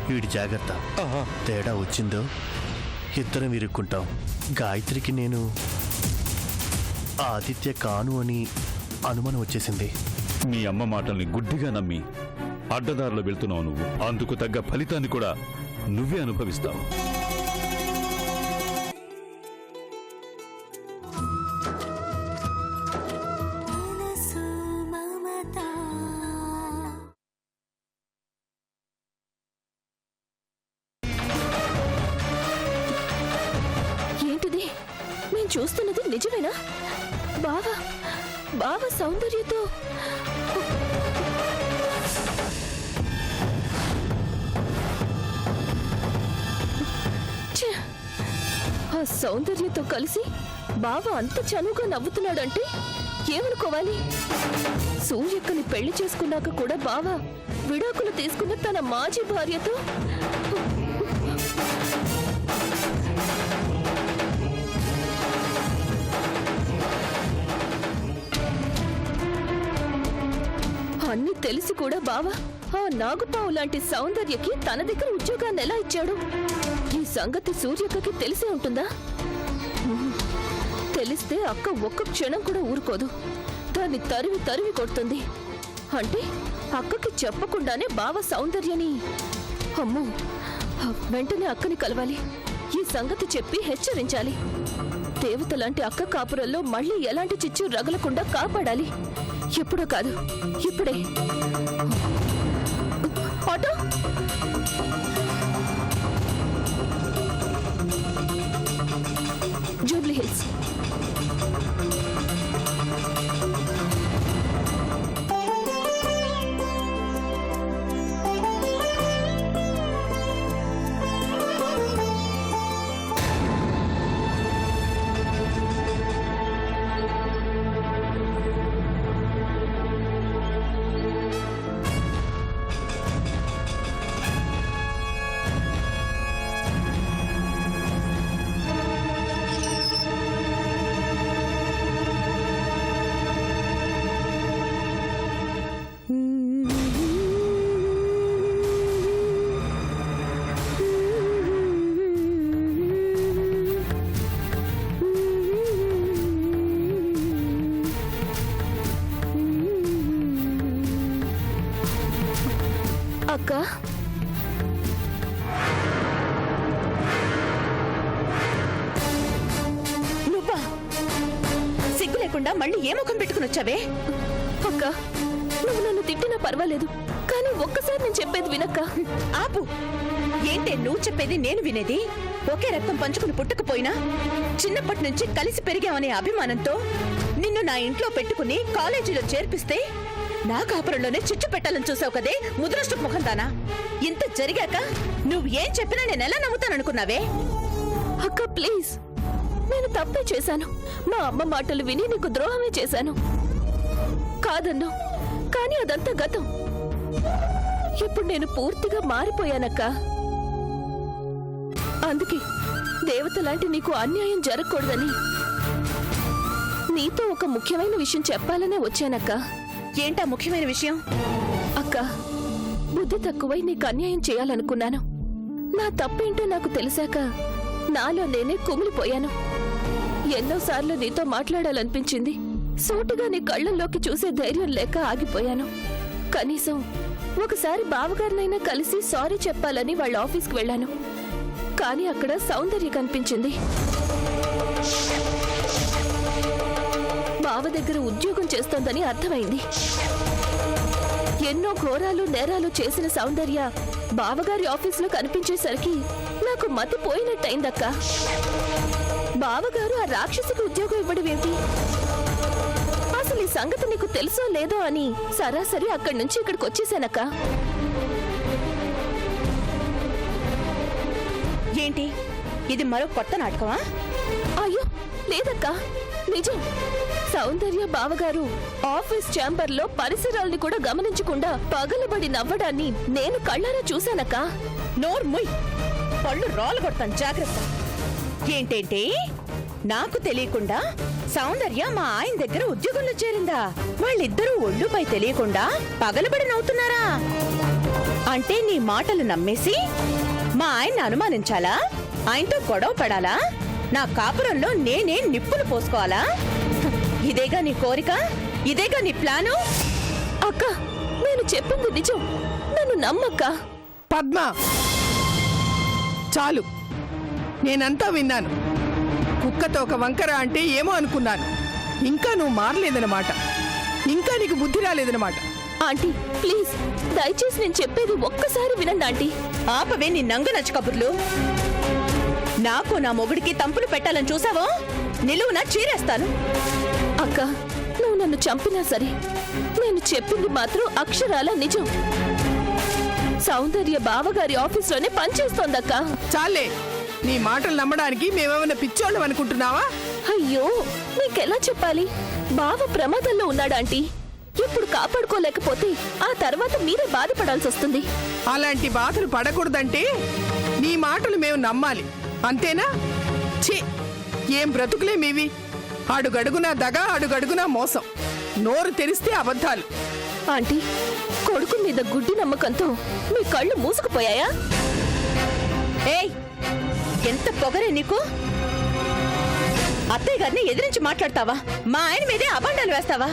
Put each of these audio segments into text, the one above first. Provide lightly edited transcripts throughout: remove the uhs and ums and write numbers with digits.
వీడి జాగ్రత్త. తేడా వచ్చిందో ఇద్దరం ఇరుక్కుంటాం. గాయత్రికి నేను ఆదిత్య కాను అని అనుమానం వచ్చేసింది. మీ అమ్మ మాటల్ని గుడ్డిగా నమ్మి అడ్డదారిలో వెళ్తున్నావు నువ్వు. అందుకు తగ్గ ఫలితాన్ని కూడా నువ్వే అనుభవిస్తావు. ఏంటిది? నేను చూస్తున్నది నిజమేనా? బావ సౌందర్యతో ఆ సౌందర్యతో కలిసి బావ అంత చనువుగా నవ్వుతున్నాడంటే ఏమనుకోవాలి? సూర్యక్కని పెళ్లి చేసుకున్నాక కూడా బావ విడాకులు తీసుకున్న తన మాజీ భార్యతో అన్ని తెలిసి కూడా బావ ఆ నాగుపావు లాంటి సౌందర్యకి తన దగ్గర ఉద్యోగాన్ని ఎలా ఇచ్చాడు? ఈ సంగతి సూర్యక్కకి తెలిసే ఉంటుందా? తెలిస్తే అక్క ఒక్క క్షణం కూడా ఊరుకోదు. దాన్ని తరివి తరివి కొడుతుంది. అంటే అక్కకి చెప్పకుండానే బావ సౌందర్యని. అమ్మో, వెంటనే అక్కని కలవాలి. ఈ సంగతి చెప్పి హెచ్చరించాలి. దేవత లాంటి అక్క కాపురంలో మళ్ళీ ఎలాంటి చిచ్చు రగలకుండా కాపాడాలి. ఎప్పుడో కాదు, ఇప్పుడే. Auto, Jubilee hills. అక్క, నువ్వా? సిగ్గు లేకుండా మళ్ళీ ఏ ముఖం పెట్టుకుని వచ్చావే? అక్క, నువ్వు నన్ను తిట్టినా పర్వాలేదు, కానీ ఒక్కసారి నేను చెప్పేది వినక్క. ఆపు. ఏంటే నువ్వు చెప్పేది నేను వినేది? ఒకే రక్తం పంచుకుని పుట్టకపోయినా చిన్నప్పటి నుంచి కలిసి పెరిగామనే అభిమానంతో నిన్ను నా ఇంట్లో పెట్టుకుని కాలేజీలో చేర్పిస్తే నా కాపురంలోనే చిచ్చు పెట్టాలని చూసావు కదే ముద్రష్ట ముఖం దానా. ఇంత జరిగాక నువ్వు ఏం చెప్పినా నేను ఎలా నమ్ముతాననుకున్నావే? అక్క ప్లీజ్, నేను తప్పే చేశాను. మా అమ్మ మాటలు విని నీకు ద్రోహమే చేశాను. కాదన్ను, కానీ అదంతా గతం. ఇప్పుడు నేను పూర్తిగా మారిపోయానక్క. అందుకే దేవత లాంటి నీకు అన్యాయం జరగకూడదని నీతో ఒక ముఖ్యమైన విషయం చెప్పాలనే వచ్చానక్క. ఏంటా ముఖ్యమైన విషయం? అక్క, బుద్ధి తక్కువై నీకు అన్యాయం చేయాలనుకున్నాను. నా తప్పేంటో నాకు తెలిసాక నాలో నేనే కుమిలిపోయాను. ఎన్నోసార్లు నీతో మాట్లాడాలనిపించింది. సూటిగా నీ కళ్ళల్లోకి చూసే ధైర్యం లేక ఆగిపోయాను. కనీసం ఒకసారి బావగారినైనా కలిసి సారీ చెప్పాలని వాళ్ళ ఆఫీస్కి వెళ్ళాను. కానీ అక్కడ సౌందర్య కనిపించింది. బావ దగ్గర ఉద్యోగం చేస్తోందని అర్థమైంది. ఎన్నో ఘోరాలు నేరాలు చేసిన సౌందర్య బావగారి ఆఫీసులో కనిపించేసరికి నాకు మతి పోయినట్టయిందక్క. బావగారు ఆ రాక్షసికి ఉద్యోగం ఇవ్వడమేంటి? అసలు ఈ సంగతి నీకు తెలుసో లేదో అని సరాసరి అక్కడి నుంచి ఇక్కడికి వచ్చేసానక్క. ఏంటి ఇది మరో కొత్త నాటకమా? అయ్యో లేదక్క, నిజం. సౌందర్య బావగారు ఆఫీస్ ఛాంబర్ లో పరిసరాల్ని కూడా గమనించకుండా పగలబడి నవ్వడాన్ని నేను కళ్ళారా చూశానక్క. నోర్ముయ్, పళ్ళు రాళ్ళు కొడతాను, జాగ్రత్త. ఏంటేంటి, నాకు తెలియకుండా సౌందర్య మా ఆయన దగ్గర ఉద్యోగంలో చేరిందా? వాళ్ళిద్దరూ ఒళ్ళుపై తెలియకుండా పగలబడి నవ్వుతున్నారా? అంటే నీ మాటలు నమ్మేసి మా ఆయన్ని అనుమానించాలా? ఆయనతో గొడవ పడాలా? నా కాపురంలో నేనే నిప్పులు పోసుకోవాలా? ఇదేగా నీ కోరిక? ఇదేగా నీ ప్లాను? అక్క, నేను చెప్పింది నిజం, నన్ను నమ్మక్క. పద్మ, చాలు. నేనంతా విన్నాను. కుక్కతో ఒక వంకర అంటే ఏమో అనుకున్నాను. ఇంకా నువ్వు మారలేదన్నమాట. ఇంకా నీకు బుద్ధి రాలేదన్నమాట. ఆంటీ ప్లీజ్, దయచేసి నేను చెప్పేది ఒక్కసారి వినండి ఆంటీ. ఆపవే నీ నంగు నచ్చ కబుర్లు. నాకు నా మొగుడికి తంపులు పెట్టాలని చూసావో నిలువున చీరేస్తాను. అక్క, నువ్వు నన్ను చంపినా సరే నేను చెప్పింది మాత్రం అక్షరాల నిజం. సౌందర్య బావగారి ఆఫీస్లోనే పనిచేస్తోందక్క. చాలే, నీ మాటలు నమ్మడానికి మేమేమైనా పిచ్చోళ్ళం అనుకుంటున్నావా? అయ్యో, నీకెలా చెప్పాలి? బావ ప్రమాదంలో ఉన్నాడు ఆంటీ. ఇప్పుడు కాపాడుకోలేకపోతే ఆ తర్వాత మీరే బాధపడాల్సి వస్తుంది. అలాంటి బాధలు పడకూడదంటే నీ మాటలు మేము నమ్మాలి, అంతేనా? ఛీ, ఏం బ్రతుకులే మీవి. అడుగడుగునా దగ, అడుగడుగునా మోసం. నోరు తెరిస్తే అబద్ధాలు. ఆంటీ, కొడుకు మీద గుడ్డి నమ్మకంతో మీ కళ్ళు మూసుకుపోయాయా? ఏయ్, ఎంత పొగరే నీకు? అత్తయ్య గారిని ఎదిరించి మాట్లాడతావా? మా ఆయన మీదే అబండాలు వేస్తావా?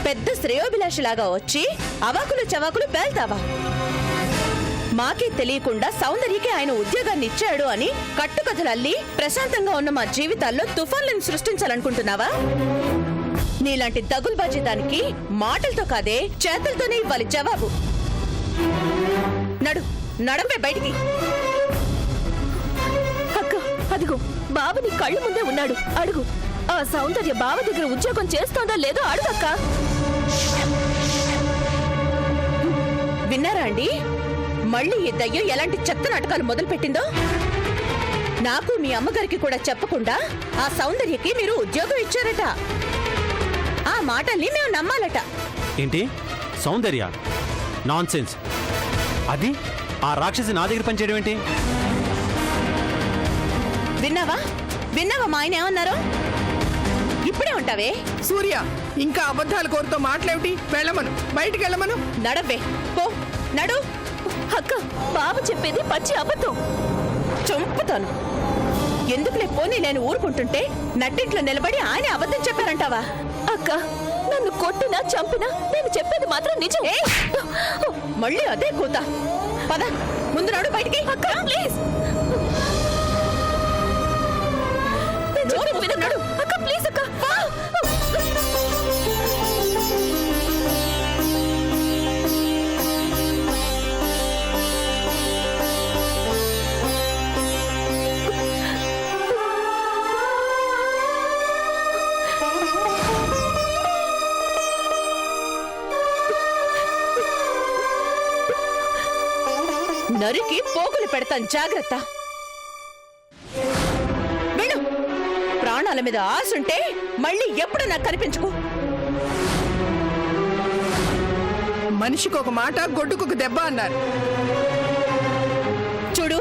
పెద్ద శ్రేయోభిలాషిలాగా వచ్చి అవాకులు చవాకులు పేల్తావా? మాకే తెలియకుండా సౌందర్యకి ఆయన ఉద్యోగాన్ని ఇచ్చాడు అని కట్టుకథలు అల్లి ప్రశాంతంగా ఉన్న మా జీవితాల్లో తుఫాన్లను సృష్టించాలనుకుంటున్నావా? నీలాంటి దగులుబాజీ దానికి మాటలతో కాదే చేతులతోనే ఇవ్వాలి జవాబు. నడవే బయటికి. అక్క, అదిగో బావని కళ్ళు ముందే ఉన్నాడు, అడుగు. ఆ సౌందర్య బావ దగ్గర ఉద్యోగం చేస్తోందా లేదో అడుగక్క. విన్నారా అండి? మళ్ళీ ఈ దయ్యం ఎలాంటి చెత్త నాటకాలు మొదలుపెట్టిందో. నాకు మీ అమ్మగారికి కూడా చెప్పకుండా ఆ సౌందర్యకి మీరు ఉద్యోగం ఇచ్చారట. ఆ మాటల్ని మేము నమ్మాలట. ఏంటి సౌందర్య? నాన్సెన్స్. అది ఆ రాక్షసి నా దగ్గర పనిచేయడం ఏంటి? విన్నావా మా ఆయన ఏమన్నారో? ఇప్పుడే ఉంటావే? సూర్య, ఇంకా అబద్ధాల కోరుతో మాట్లాడి వెళ్ళమను, బయటికి వెళ్ళమను. నడవే, పో, నడు. అక్క, బావ చెప్పేది పచ్చి అబద్ధం. చంపుతాను. ఎందుకులే పోనీ నేను ఊరుకుంటుంటే నట్టింట్లో నిలబడి ఆయన అబద్ధం చెప్పారంటావా? అక్క, నన్ను కొట్టినా చంపినా నేను చెప్పేది మాత్రం నిజం. మళ్ళీ అదే కూత. పద, ముందు నడు బయటికి. అక్క ప్లీజ్, నడు. అక్క ప్లీజ్ అక్క. నరికి పోగులు పెడతాను, జాగ్రత్త. వెళ్ళు. ప్రాణాల మీద ఆశుంటే మళ్ళీ ఎప్పుడు నాకు కనిపించుకో. మనిషికి ఒక మాట, గొడ్డుకొక దెబ్బ అన్నారు. చూడు,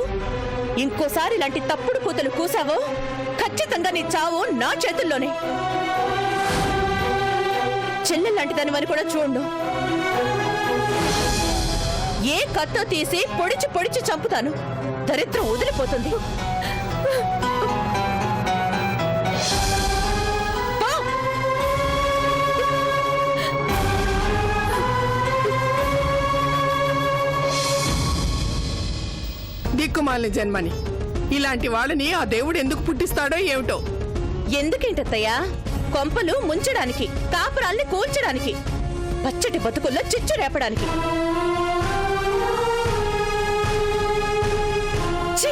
ఇంకోసారి ఇలాంటి తప్పుడు కూతలు కూసావో ఖచ్చితంగా నీ చావు నా చేతుల్లోనే. చెల్లెల్లాంటిదానివని కూడా చూడు. ఏ కత్తో తీసి పొడిచి చంపుతాను. దరిద్రం వదిలిపోతుంది. దిక్కుమాలిన జన్మని. ఇలాంటి వాళ్ళని ఆ దేవుడు ఎందుకు పుట్టిస్తాడో ఏమిటో. ఎందుకేంటత్తయ్యా? కొంపలు ముంచడానికి, కాపురాల్ని కూల్చడానికి, పచ్చటి బతుకుల్లో చిచ్చు రేపడానికి. ఛీ!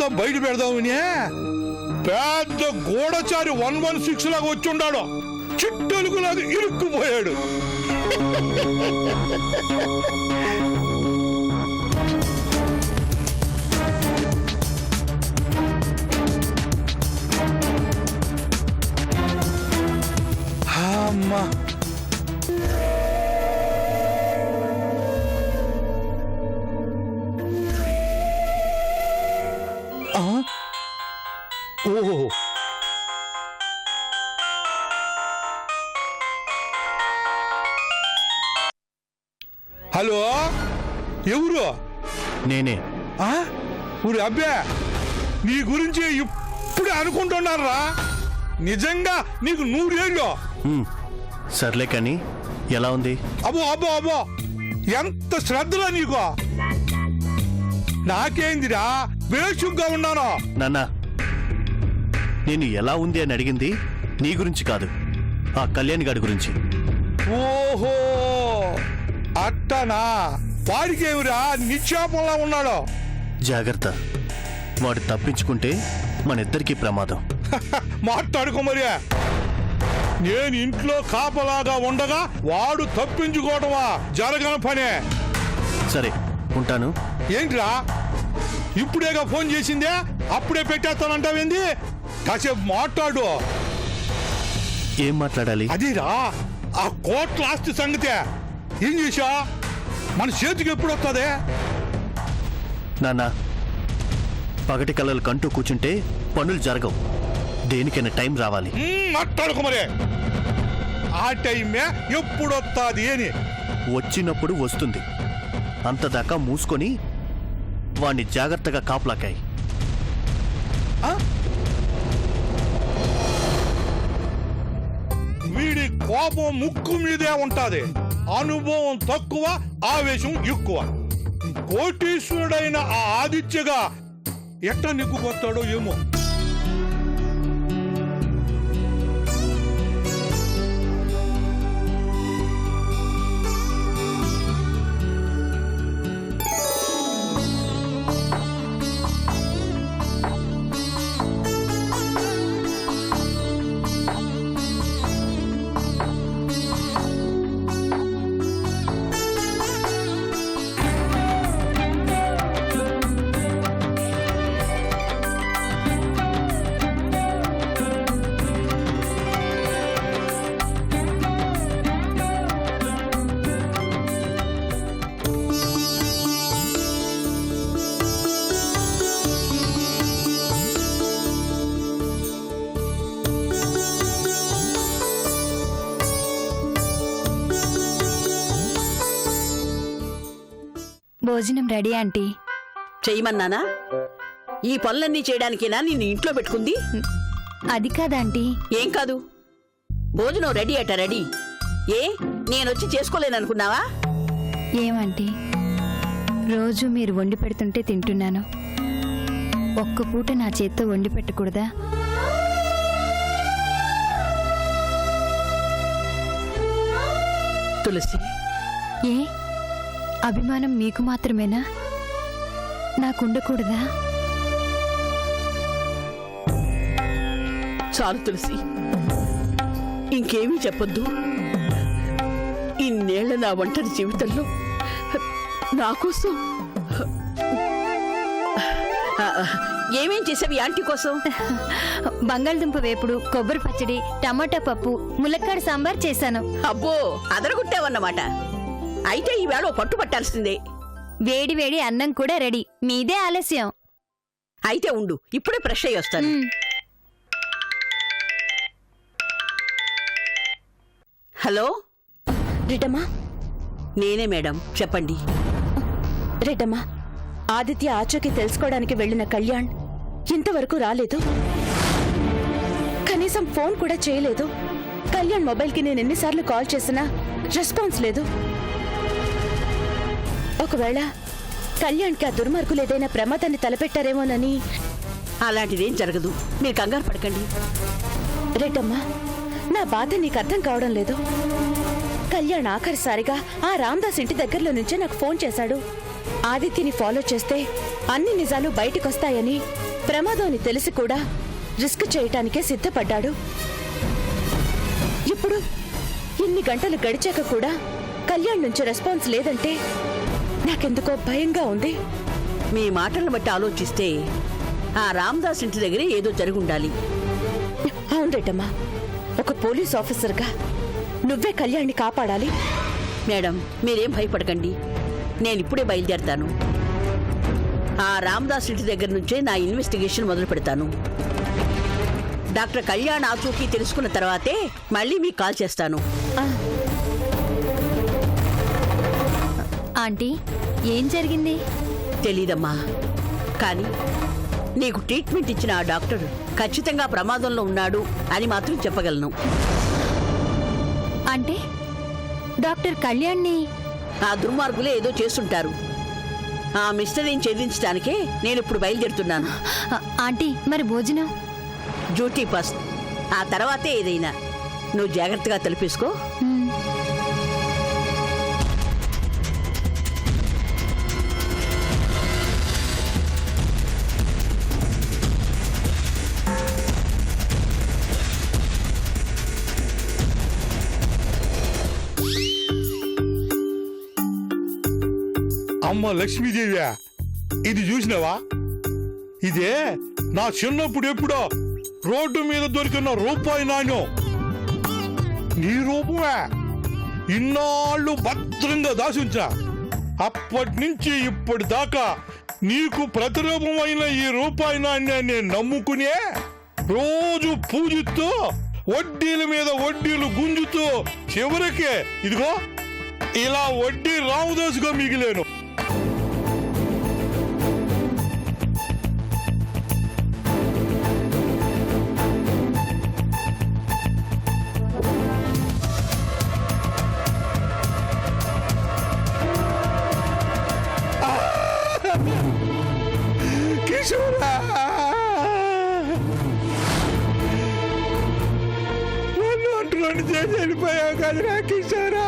అంతా బయట పెడదామని పెద్ద గూఢచారి 116 లాగా వచ్చుండాడు. చిట్టెలుగులాగా ఇరుక్కుపోయాడు. అమ్మా ఓహో హలో ఎవరు? నేనే. ఊరి అబ్బే నీ గురించి ఇప్పుడే అనుకుంటున్నారా? నిజంగా నీకు 100 ఏళ్ళు. సర్లే కానీ ఎలా ఉంది? అబ్బో అబ్బో అబ్బో ఎంత శ్రద్ధలో నీకు. నాకేందిరా బేషుగ్గా ఉన్నాను. నాన్న, నేను ఎలా ఉంది అని అడిగింది నీ గురించి కాదు, ఆ కళ్యాణ్ గారి గురించి. ఓహో అట్టనా? వాడికేమిరా నిక్షేపంలా ఉన్నాడు. జాగ్రత్త, వాడు తప్పించుకుంటే మన ఇద్దరికీ ప్రమాదం. మాట్లాడుకో మరి. నేను ఇంట్లో కాపలాగా ఉండగా వాడు తప్పించుకోవడమా జరగని పనే. సరే ఉంటాను. ఏంట్రా ఇప్పుడేగా ఫోన్ చేసిందే, అప్పుడే పెట్టేస్తానంటావేంది? కాసేపు మాట్లాడు. ఏం మాట్లాడాలి? అదిరా ఆ కోట్ల ఆస్తి సంగతే. ఏం చేశా? మన చేతికి ఎప్పుడు వస్తుంది? నాన్న, పగటి కళ్ళలు కంటూ కూర్చుంటే పనులు జరగవు. దేనికైనా టైం రావాలి. మాట్లాడుకో మరి. ఆ టైమే ఎప్పుడు వస్తుంది అని. వచ్చినప్పుడు వస్తుంది. అంతదాకా మూసుకొని వాణ్ణి జాగ్రత్తగా కాపలాకాయి. వీడి కోపం ముక్కు మీదే ఉంటది. అనుభవం తక్కువ, ఆవేశం ఎక్కువ. కోటీశ్వరుడైన ఆ ఆదిత్యగా ఎట్లా నిగ్గుకొస్తాడో ఏమో. భోజనం రెడీ ఆంటీ. చెయ్యమన్నానా? ఈ పనులన్నీ చేయడానికేనా నిన్ను ఇంట్లో పెట్టుకుంది? అది కాదంటీ. ఏం కాదు? భోజనం రెడీ అట రెడీ. ఏ నేనొచ్చి చేసుకోలేననుకున్నావా? ఏమంటీ, రోజు మీరు వండి పెడుతుంటే తింటున్నాను. ఒక్క పూట నా చేత్తో వండి పెట్టకూడదా? తులసి, ఏ అభిమానం మీకు మాత్రమేనా? నాకుండకూడదా? చాలు తులసి, ఇంకేమీ చెప్పొద్దు. ఇన్నేళ్ల నా ఒంటరి జీవితంలో నా కోసం ఏమేం చేసావి ఆంటీ కోసం? బంగాళదుంప వేపుడు, కొబ్బరి పచ్చడి, టమాటా పప్పు, ములక్కాడ సాంబార్ చేశాను. అబ్బో, అదరగొట్టావన్నమాట. అయితే ఈవేళ పట్టు పట్టాల్సిందే. వేడి వేడి అన్నం కూడా రెడీ. మీదే ఆలస్యం. అయితే ఉండు, ఇప్పుడే ఫ్రెష్ అయ్యి వస్తాను. హలో రెడ్డమ్మా. నేనే మేడం, చెప్పండి. రెడ్డమ్మా, ఆదిత్య ఆచూకీ తెలుసుకోవడానికి వెళ్లిన కళ్యాణ్ ఇంతవరకు రాలేదు. కనీసం ఫోన్ కూడా చేయలేదు. కళ్యాణ్ మొబైల్కి నేను ఎన్నిసార్లు కాల్ చేసినా రెస్పాన్స్ లేదు. ఒకవేళ కళ్యాణ్కి ఆ దుర్మార్గులు ఏదైనా ప్రమాదాన్ని తలపెట్టారేమోనని. అలాంటిదేం జరగదు, మీరు కంగారు పడకండి. రెడ్డమ్మా, నా బాధ నీకు అర్థం కావడం లేదు. కళ్యాణ్ ఆఖరిసారిగా ఆ రామ్దాస్ ఇంటి దగ్గరలో నుంచే నాకు ఫోన్ చేశాడు. ఆదిత్యని ఫాలో చేస్తే అన్ని నిజాలు బయటకొస్తాయని ప్రమాదం అని తెలిసి కూడా రిస్క్ చేయటానికే సిద్ధపడ్డాడు. ఇప్పుడు ఇన్ని గంటలు గడిచాక కూడా కళ్యాణ్ నుంచి రెస్పాన్స్ లేదంటే నాకెందుకో భయంగా ఉంది. మీ మాటలను బట్టి ఆలోచిస్తే ఆ రామదాస్ ఇంటి దగ్గరే ఏదో జరుగుండాలి. అవును రెడ్డమ్మా, ఒక పోలీస్ ఆఫీసర్గా నువ్వే కళ్యాణ్ని కాపాడాలి. మేడం, మీరేం భయపడకండి. నేనిప్పుడే బయలుదేరతాను. ఆ రామదాస్ ఇంటి దగ్గర నుంచే నా ఇన్వెస్టిగేషన్ మొదలు పెడతాను. డాక్టర్ కళ్యాణ్ ఆచూకీ తెలుసుకున్న తర్వాతే మళ్ళీ మీకు కాల్ చేస్తాను. ఆంటీ, ఏం జరిగింది? తెలీదమ్మా, కానీ నీకు ట్రీట్మెంట్ ఇచ్చిన ఆ డాక్టర్ ఖచ్చితంగా ప్రమాదంలో ఉన్నాడు అని మాత్రం చెప్పగలను. అంటే డాక్టర్ కళ్యాణ్ని ఆ దుర్మార్గులే ఏదో చేస్తుంటారు. ఆ మిస్టరీని ఛేదించడానికే నేను ఇప్పుడు బయలుదేరుతున్నాను. ఆంటీ, మరి భోజనం? డ్యూటీ ఫస్ట్, ఆ తర్వాతే ఏదైనా. నువ్వు జాగ్రత్తగా తలపేసుకో. అమ్మ లక్ష్మీదేవి, ఇది చూసినావా? ఇదే నా చిన్నప్పుడు ఎప్పుడో రోడ్డు మీద దొరికిన రూపాయి నాణ్యం. నీ రూపమే ఇన్నాళ్ళు భద్రంగా దాచి ఉంచా. అప్పటి నుంచి ఇప్పటిదాకా నీకు ప్రతిరూపమైన ఈ రూపాయి నాణ్యాన్ని నమ్ముకునే రోజు పూజిస్తూ వడ్డీల మీద వడ్డీలు గుంజుతూ చివరికి ఇదిగో ఇలా వడ్డీ రామదాసుగా మిగిలేను. కిషోరా, నన్ను ఒంటరిని చేసి వెళ్ళిపోయావు కదరా కిషోరా.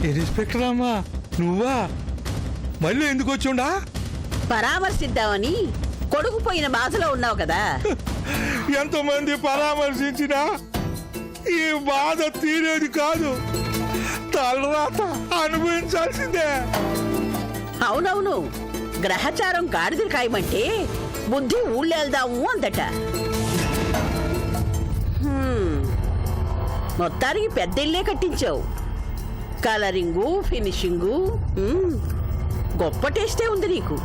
ఇన్స్పెక్టర్ అమ్మా, నువ్వా? మళ్ళీ ఎందుకు వచ్చుండా? పరామర్శిద్దామని కొడుకు పోయిన బాధలో ఉన్నావు కదా. ఎంతమంది పరామర్శించినా ఈ బాధ తీరేది కాదు. తలరాత అనుభవించాల్సిందే. అవునవును, గ్రహచారం గాడిదలు కాయమంటే బుద్ధి ఊళ్ళేళ్దాము అందట. మొత్తానికి పెద్ద ఇల్లే కట్టించావు. కలరింగు, ఫినిషింగు, గొప్ప టేస్టే ఉంది నీకు.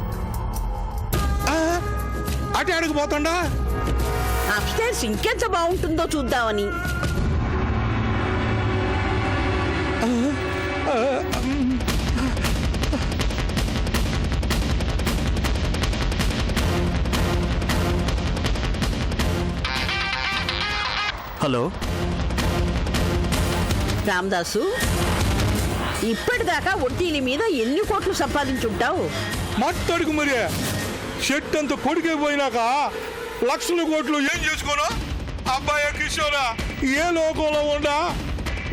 అటే అడుగుపోతుండా? అప్స్టైర్స్ ఇంకెంత బాగుంటుందో చూద్దామని. హలో రామదాసు, ఇప్పటిదాకా వడ్డీల మీద ఎన్ని కోట్లు సంపాదించుంటావు? మట్టడుగు మరి. షెట్ అంత కొడుకే పోయినాక లక్షల కోట్లు ఏం చేసుకోను? అబ్బాయి కిషోరా, ఏ లోకంలో ఉండా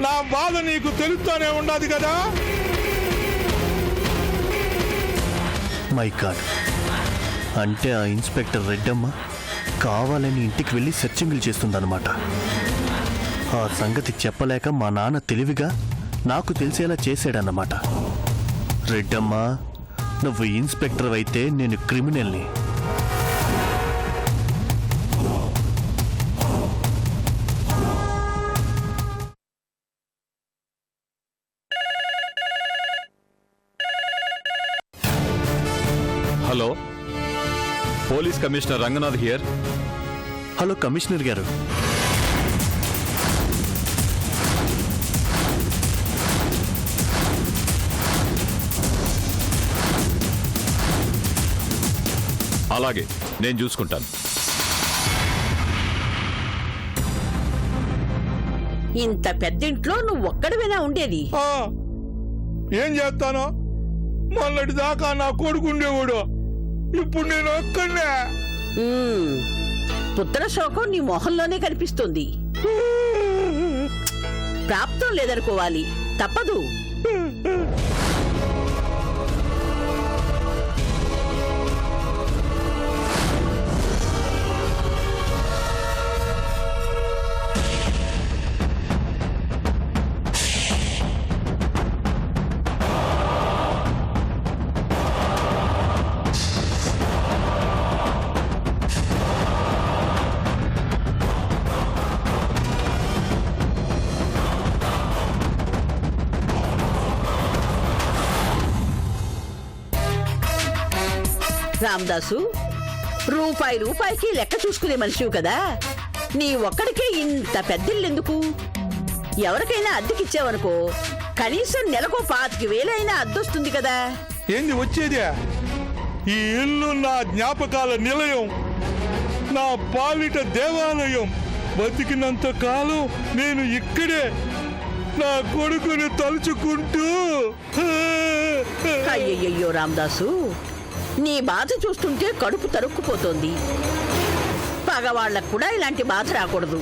నా బాధ నీకు తెలుస్తానే ఉండదు కదా. మై గాడ్, అంటే ఆ ఇన్స్పెక్టర్ రెడ్డమ్మ కావాలని ఇంటికి వెళ్ళి సెర్చింగ్లు చేస్తుందన్నమాట. ఆ సంగతి చెప్పలేక మా నాన్న తెలివిగా నాకు తెలిసేలా చేశాడన్నమాట. రెడ్డమ్మ, నువ్వు ఇన్స్పెక్టర్ అయితే నేను క్రిమినల్ని. Hello, police commissioner Ranganath here. Hello commissioner గారు, అలాగే, నేను చూసుకుంటాను. ఇంత పెద్ద ఇంట్లో నువ్వు ఒక్కడివేనా ఉండేది? ఏం చేస్తాను? మొన్నటి దాకా నా కొడుకు ఉండేవాడు, ఇప్పుడు నేను ఒక్కడే. పుత్ర శోకం నీ మొహంలోనే కనిపిస్తుంది. ప్రాప్తం లేదనుకోవాలి, తప్పదు. రామదాసు, రూపాయి రూపాయికి లెక్క చూసుకునే మనిషివి కదా, నీ ఒక్కడికే ఇంత పెద్దిల్లెందుకు? ఎవరికైనా అద్దెకిచ్చావనుకో కనీసం నెలకు 25,000 అయినా అద్దొస్తుంది కదా. ఏంది వచ్చేదే? ఈ ఇల్లు నా జ్ఞాపకాల నిలయం, నా పాలిట దేవాలయం. బతికినంత కాలం నేను ఇక్కడే నా కొడుకుని తలుచుకుంటూ. అయ్యయ్యో రామదాసు, నీ బాధ చూస్తుంటే కడుపు తరుక్కుపోతోంది. పగవాళ్లకు కూడా ఇలాంటి బాధ రాకూడదు.